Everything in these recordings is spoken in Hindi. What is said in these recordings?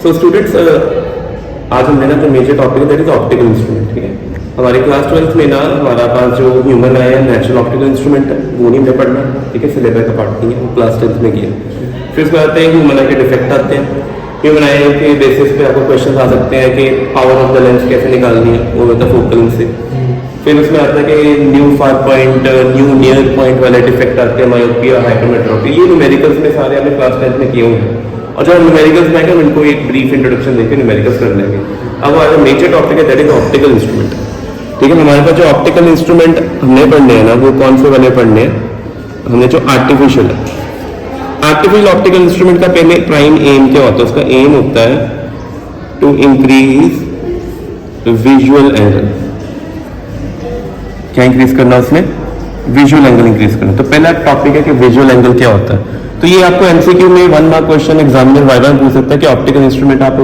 सो स्टूडेंट्स, आज हमने ना जो मेजर टॉपिक है दैट इज ऑप्टिकल इंस्ट्रूमेंट. ठीक है, हमारे क्लास 12th में ना हमारा पास जो ह्यूमन आई है नेचुरल ऑप्टिकल इंस्ट्रूमेंट है वो नहीं हमने पढ़ना. ठीक है, सिलेबस का पार्ट नहीं है, वो क्लास 10th में किया. फिर उसके बाद आते हैं ह्यूमन आई के डिफेक्ट आते हैं. ह्यूमन आई के बेसिस पे आपको क्वेश्चन आ सकते हैं कि पावर ऑफ द लेंस कैसे निकालनी है, वो होता है फोकल से. फिर उसमें आता है कि new far point, new near point वाले डिफेक्ट आते हैं, मायोपिया, हाइपरमेट्रोपी. ये न्यूमेरिकल्स में सारे हमने क्लास 10th में किए हुए हैं. और जो न्यूमेरिकल्स में आएंगे उनको एक ब्रीफ इंट्रोडक्शन देकर न्यूमेरिकल्स कर लेंगे. अब हमारा मेजर टॉपिक है दैट इज ऑप्टिकल इंस्ट्रूमेंट. ठीक है, हमारे पास जो ऑप्टिकल इंस्ट्रूमेंट हमने पढ़ने हैं ना वो कौन से वाले पढ़ने हैं. हमने जो आर्टिफिशियल है, आर्टिफिशियल ऑप्टिकल इंस्ट्रूमेंट का पहले प्राइम एम क्या होता है. उसका एम होता है टू इंक्रीज विजुअल एंगल. क्या इंक्रीज करना उसमें? विजुअल एंगल इंक्रीज करना. तो पहला टॉपिक है कि विजुअल एंगल क्या होता है. तो ये आपको एमसीक्यू में 1 मार्क क्वेश्चन एग्जामिनर वाइवा में पूछ सकता है कि ऑप्टिकल इंस्ट्रूमेंट आप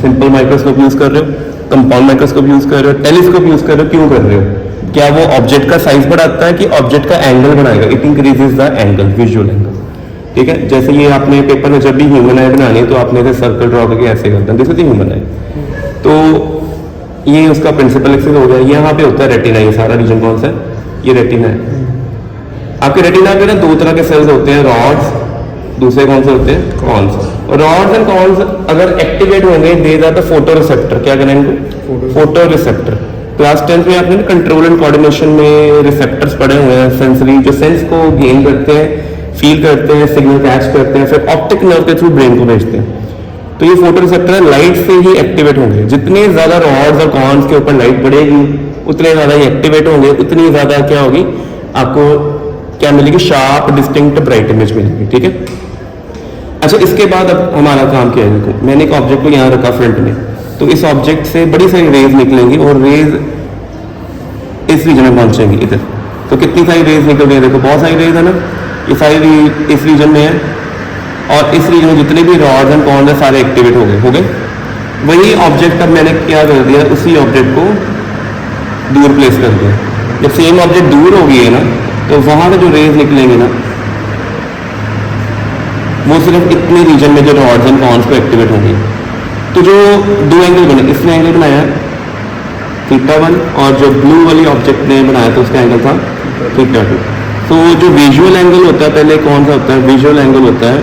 सिंपल माइक्रोस्कोप यूज कर रहे हो, कंपाउंड माइक्रोस्कोप यूज कर रहे हो, टेलीस्कोप यूज कर रहे हो, क्यों कर रहे हो? क्या वो ऑब्जेक्ट का साइज बढ़ाता है कि ऑब्जेक्ट का एंगल बढ़ाएगा? It increases the angle, visual angle. ठीक है, जैसे ये आपने पेपर में जब भी ह्यूमन आई बनानी है तो आपने इसे सर्कल ड्रॉ करके ऐसे करते हैं, दिस इज ह्यूमन आई. तो ये उसका प्रिंसिपल एक्सिस हो गया. यहाँ पे होता है रेटिना. ये सारा रीजन कौन सा है? ये रेटिना है. आपके रेटिना के ना दो तरह के सेल्स होते हैं, रॉड्स, दूसरे कौन से होते हैं? कॉन्स. रॉड्स एंड कॉन्स अगर एक्टिवेट होंगे दे द फोटो रिसेप्टर. क्या करेंगे? Photo receptor. क्लास 10th में आपने कंट्रोल एंड कोऑर्डिनेशन में रिसेप्टर्स पढ़े हुए हैं, सेंसरी, जो सेंस को गेन करते हैं, फील करते हैं, सिग्नल कैच करते हैं, फिर ऑप्टिक नर्व के थ्रू ब्रेन को भेजते हैं. तो ये फोटो रिसेप्टर लाइट से ही एक्टिवेट होंगे. जितने ज्यादा रॉड्स और कॉन्स के ऊपर लाइट पड़ेगी उतने ज्यादा ही एक्टिवेट होंगे, उतनी ज्यादा क्या होगी आपको क्या मिलेगी? शार्प डिस्टिंक्ट ब्राइट इमेज मिलेगी. ठीक है, अच्छा इसके बाद अब हमारा काम क्या है? देखो मैंने एक ऑब्जेक्ट को यहाँ रखा फ्रंट में, तो इस ऑब्जेक्ट से बड़ी सारी रेज निकलेंगी और रेज इस रीजन में पहुंचेंगी इधर. तो कितनी सारी रेज निकल रही है? देखो बहुत सारी रेज है ना. ये सारी इस रीजन में है और इस रीजन में जितने भी रॉड्स एंड कॉन्स है सारे एक्टिवेट हो गए. वही ऑब्जेक्ट अब मैंने क्या कर दिया, उसी ऑब्जेक्ट को दूर प्लेस कर दिया. जब सेम ऑब्जेक्ट दूर हो गई है ना तो वहां से जो रेज निकलेंगे ना वो सिर्फ इतने रीजन में जो रॉड्स एंड कॉन्स को एक्टिवेट होंगे. तो जो दो एंगल बने, इसने एंगल बनाया θ1 और जो ब्लू वाली ऑब्जेक्ट ने बनाया तो उसका एंगल था θ2. तो जो विजुअल एंगल होता है पहले कौन सा होता है? विजुअल एंगल होता है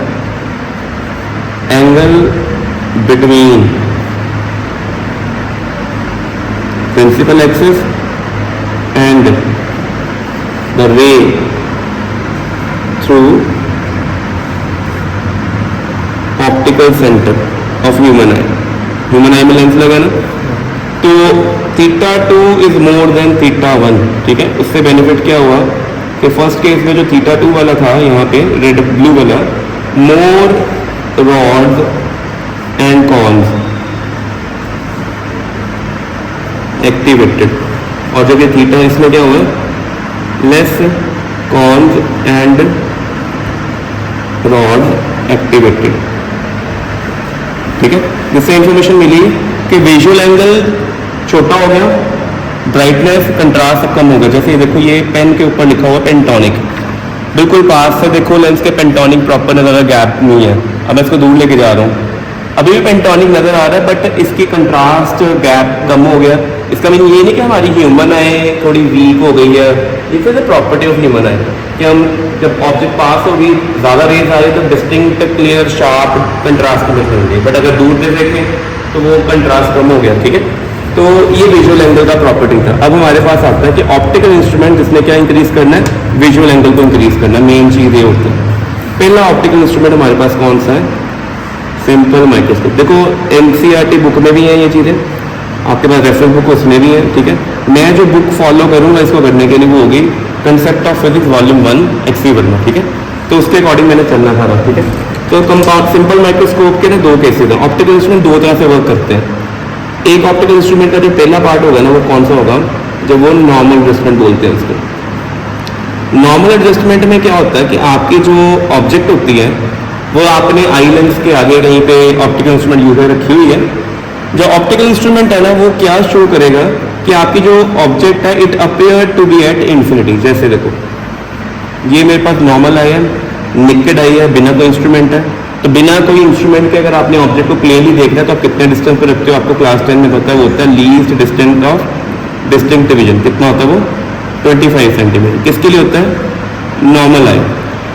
angle between principal axis and the ray through optical centre of human eye. Human eye में लेंस लगा ना, तो θ2 इज मोर देन θ1. ठीक है, उससे बेनिफिट क्या हुआ कि फर्स्ट केस में जो θ2 वाला था यहाँ पे रेड ब्लू वाला, मोर रॉड्स एंड कॉन्स एक्टिवेटेड. और जब ये थीटा इसमें क्या हुआ? Less cons and rods activated. ठीक है, जिससे इंफॉर्मेशन मिली कि विजुअल एंगल छोटा हो गया, ब्राइटनेस कंट्रास्ट कम हो गया. जैसे देखो ये पेन के ऊपर लिखा हुआ पेंटोनिक, बिल्कुल पास से देखो लेंस के पेंटोनिक प्रॉपर नजर आ, गैप नहीं है. अब मैं इसको दूर लेके जा रहा हूँ, अभी भी पेंटोनिक नजर आ रहा है बट इसकी कंट्रास्ट गैप कम हो गया. इसका मीन ये नहीं कि हमारी ह्यूमन आई थोड़ी वीक हो गई है. It is the property of human आई कि हम जब ऑब्जेक्ट पास होगी ज़्यादा रेज आ रही तो डिस्टिंक्ट क्लियर शार्प कंट्रास्ट में दिखेंगे, बट अगर दूर से देखें तो वो कंट्रास्ट कम हो गया. ठीक है, तो ये विजुअल एंगल का प्रॉपर्टी था. अब हमारे पास आता है कि ऑप्टिकल इंस्ट्रूमेंट जिसने क्या इंक्रीज करना है? विजुअल एंगल को इंक्रीज करना. मेन चीज़ ये होती है. पहला ऑप्टिकल इंस्ट्रूमेंट हमारे पास कौन सा है? Simple microscope. देखो एनसीईआरटी बुक में भी है ये चीज़ें, आपके पास रेफरेंस बुक उसमें भी है. ठीक है, मैं जो बुक फॉलो करूँगा इसको करने के लिए वो होगी कंसेप्ट ऑफ फिजिक्स वॉल्यूम 1 एक्सी वर्मा. ठीक है, तो उसके अकॉर्डिंग मैंने चलना था. ठीक है, तो कंपाउंड सिंपल माइक्रोस्कोप के ना दो केसेस हैं. ऑप्टिकल इंस्ट्रूमेंट दो तरह से वर्क करते हैं. एक ऑप्टिकल इंस्ट्रूमेंट का जो पहला पार्ट होगा ना वो कौन सा होगा? जब वो नॉर्मल एडजस्टमेंट बोलते हैं उसको. नॉर्मल एडजस्टमेंट में क्या होता है कि आपकी जो ऑब्जेक्ट होती है वो आपने आई लेंस के आगे कहीं पे ऑप्टिकल इंस्ट्रूमेंट यूज रखी हुई है. जो ऑप्टिकल इंस्ट्रूमेंट है ना वो क्या शो करेगा कि आपकी जो ऑब्जेक्ट है it appear to be at infinity. जैसे देखो ये मेरे पास नॉर्मल आई है, निकेड आई है, बिना कोई इंस्ट्रूमेंट है. तो बिना कोई इंस्ट्रूमेंट के अगर आपने ऑब्जेक्ट को क्लियरली देखना है तो आप कितने डिस्टेंस पे रखते हो, आपको क्लास 10 में पता है, वो होता है least distance of distinct vision. कितना होता है वो? 25 सेंटीमीटर। किसके लिए होता है? नॉर्मल आई।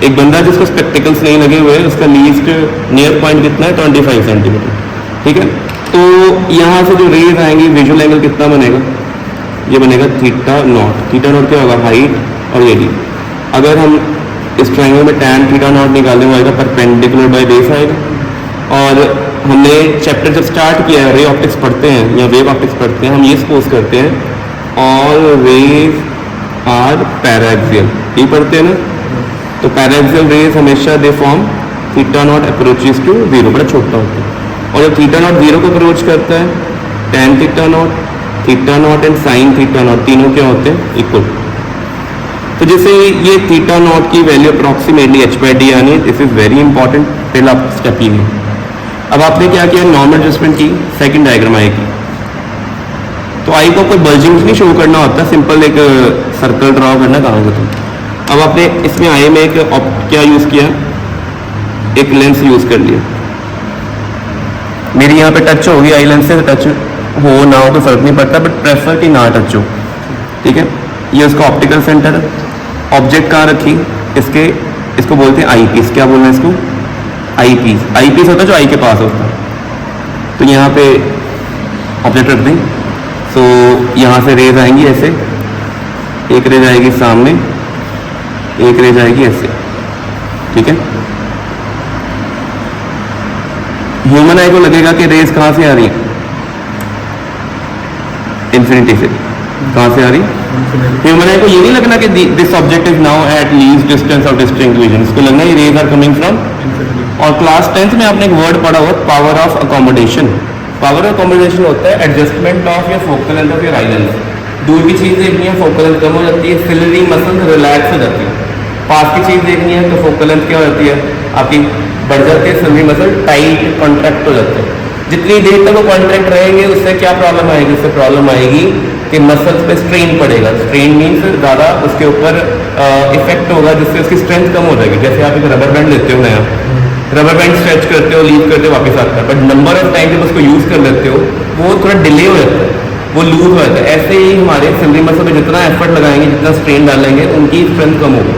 एक बंदा जिसको स्पेक्टिकल्स नहीं लगे हुए हैं उसका लीस्ट नियर पॉइंट कितना है? 25 सेंटीमीटर। ठीक है, तो यहाँ से जो रेज आएंगी विजुअल एंगल कितना बनेगा? ये बनेगा थीटा नॉट। थीटा नॉट क्या होगा? हाइट और ये डी। अगर हम इस ट्रायंगल में tan थीटा नॉट निकालने में आएगा परपेंडिकुलर बाय बेस आएगा। और हमने चैप्टर जब स्टार्ट किया है, रे ऑप्टिक्स पढ़ते हैं या वेव ऑप्टिक्स पढ़ते हैं, हम ये सपोज करते हैं ऑल रेज आर पैराक्सियल, ये पढ़ते हैं ना। तो पैराक्सियल रेज हमेशा they form theta not approaches to zero, बड़ा छोटा होता है। और जब थीटा नॉट जीरो को अप्रोच करता है, tan theta not and sine theta not तीनों क्या होते हैं? इक्वल। तो जैसे ये थीटा नॉट की वैल्यू अप्रॉक्सीमेटली h/d आनी है, दिस इज वेरी इंपॉर्टेंट, पहला स्टेप ही है। अब आपने क्या किया? नॉर्मल एडजस्टमेंट की, सेकंड डायग्राम आई की। तो आई को कोई बल्जिंग नहीं शो करना होता, सिंपल एक सर्कल ड्रॉ करना कहाँ से तुम। अब आपने इसमें आई में एक क्या यूज किया? एक लेंस यूज कर लिया। मेरी यहाँ पे टच होगी, आई लेंस से टच हो ना हो तो फर्क नहीं पड़ता, बट प्रेफर कि ना टच हो। ठीक है, ये उसका ऑप्टिकल सेंटर है। ऑब्जेक्ट कहाँ रखी? इसको बोलते हैं आई पीस। क्या बोलना है इसको? आई पीस। आई पीस होता है जो आई के पास होता है। तो यहाँ पे ऑब्जेक्ट रख दें। तो यहाँ से रेज आएंगी ऐसे, एक रेज आएगी सामने, एक रेज आएगी ऐसे। ठीक है, ह्यूमन आई को लगेगा कि रेज कहाँ से आ रही है? इन्फिनिटी से। कहाँ से आ रही? ह्यूमन आई को ये नहीं लगना कि this object is now at least distance of distinct vision, इसको लगना ये रेज आर कमिंग फ्रॉम। और क्लास 10th में आपने एक वर्ड पढ़ा हुआ power of accommodation. Power of accommodation होता है adjustment of your focal length of your eye lens. दूर की चीज़ देखनी है, फोकल लेंथ कम हो जाती है, सिलरी मसल रिलैक्स हो जाती है। पास की चीज़ देखनी है तो फोकल लेंथ क्या हो जाती है आपकी? बढ़ जाती है, सिलरी मसल टाइट कॉन्ट्रैक्ट हो जाते हैं। जितनी देर तक वो कॉन्ट्रैक्ट रहेंगे उससे क्या प्रॉब्लम आएगी? उससे प्रॉब्लम आएगी कि मसल्स पे स्ट्रेन पड़ेगा। स्ट्रेन मीन्स ज़्यादा उसके ऊपर इफेक्ट होगा, जिससे उसकी स्ट्रेंथ कम हो जाएगी। जैसे आप एक रबर बैंड लेते हो नया, रबर बैंड स्ट्रेच करते हो, लीव करते हो, वापस आता है, बट नंबर ऑफ टाइम जब उसको यूज़ कर लेते हो वो थोड़ा डिले हो जाता है, वो लूज हो जाता है। ऐसे ही हमारे सिलरी मसल पे जितना एफर्ट लगाएंगे, जितना स्ट्रेन डालेंगे, उनकी स्ट्रेंथ कम होगी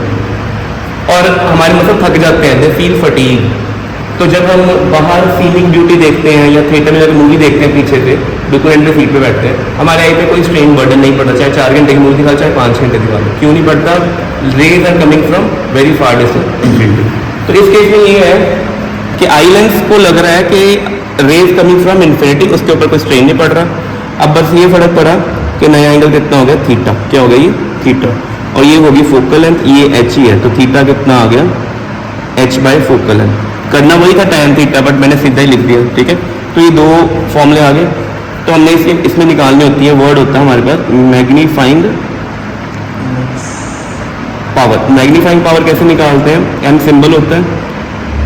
और हमारे मसल थक जाते हैं, दे फील फटीग। तो जब हम बाहर सीनिक ब्यूटी देखते हैं या थिएटर में जब मूवी देखते हैं पीछे से, बिल्कुल एंड सीट पे बैठते हैं, हमारे आई पे कोई स्ट्रेन बर्डन नहीं पड़ता, चाहे 4 घंटे की मूवी दिखा, चाहे 5 घंटे दिखा। क्यों नहीं पड़ता? Rays are coming from very far distance. तो इस केस में ये है कि आई लेंस को लग रहा है कि रेज कमिंग फ्रॉम इन्फिनिटी, उसके ऊपर कोई स्ट्रेन नहीं पड़ रहा। अब बस ये फर्क पड़ा कि नया एंगल कितना हो गया? थीटा। क्या हो गया? ये थीटा। और ये होगी फोकल लेंथ, ये एच ही है, तो थीटा कितना आ गया? h/फोकल लेंथ। करना वही था tan थीटा, बट मैंने सीधा ही लिख दिया। ठीक है, तो ये दो फॉर्मूले आ गए। तो हमने इसमें निकालनी होती है, वर्ड होता है हमारे पास मैग्नीफाइंग पावर। मैग्नीफाइंग पावर कैसे निकालते हैं? m सिंबल होता है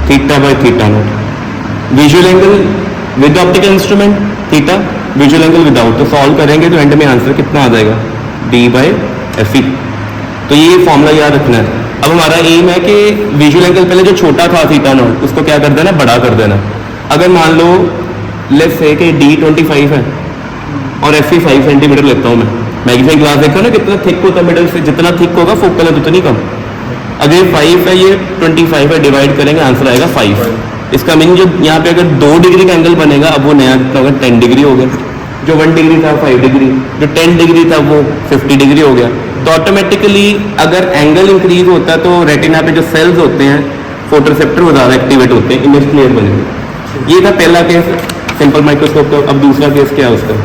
θ/θ naught. Visual angle with optical instrument theta, visual angle without. तो सॉल्व करेंगे तो एंड में आंसर कितना आ जाएगा? d/fe। तो ये फॉर्मूला याद रखना है। अब हमारा एम है कि विजुअल एंगल पहले जो छोटा था थीटा नॉट, उसको क्या कर देना? बड़ा कर देना। अगर मान लो लेट्स से कि d25 है और fe 5 सेंटीमीटर लेता हूँ मैं। मैग्नीफाइंग ग्लास देखो ना कितना थिक होता है, मिडल से जितना थिक होगा फोकल लेंथ उतनी कम। अगर 5 है, ये 25 है, डिवाइड करेंगे आंसर आएगा 5। इसका मीनिंग जो यहाँ पे अगर 2 डिग्री का एंगल बनेगा, अब वो नया कितना होगा? 10 डिग्री हो गया। जो 1 डिग्री था 5 डिग्री, जो 10 डिग्री था वो 50 डिग्री हो गया। तो ऑटोमेटिकली अगर एंगल इंक्रीज होता है तो रेटिना पे जो सेल्स होते हैं फोटोरिसेप्टर वो ज़्यादा एक्टिवेट होते हैं, इमेज क्लियर बनेगी। ये था पहला केस सिंपल माइक्रोस्कोप का। अब दूसरा केस क्या है उसका?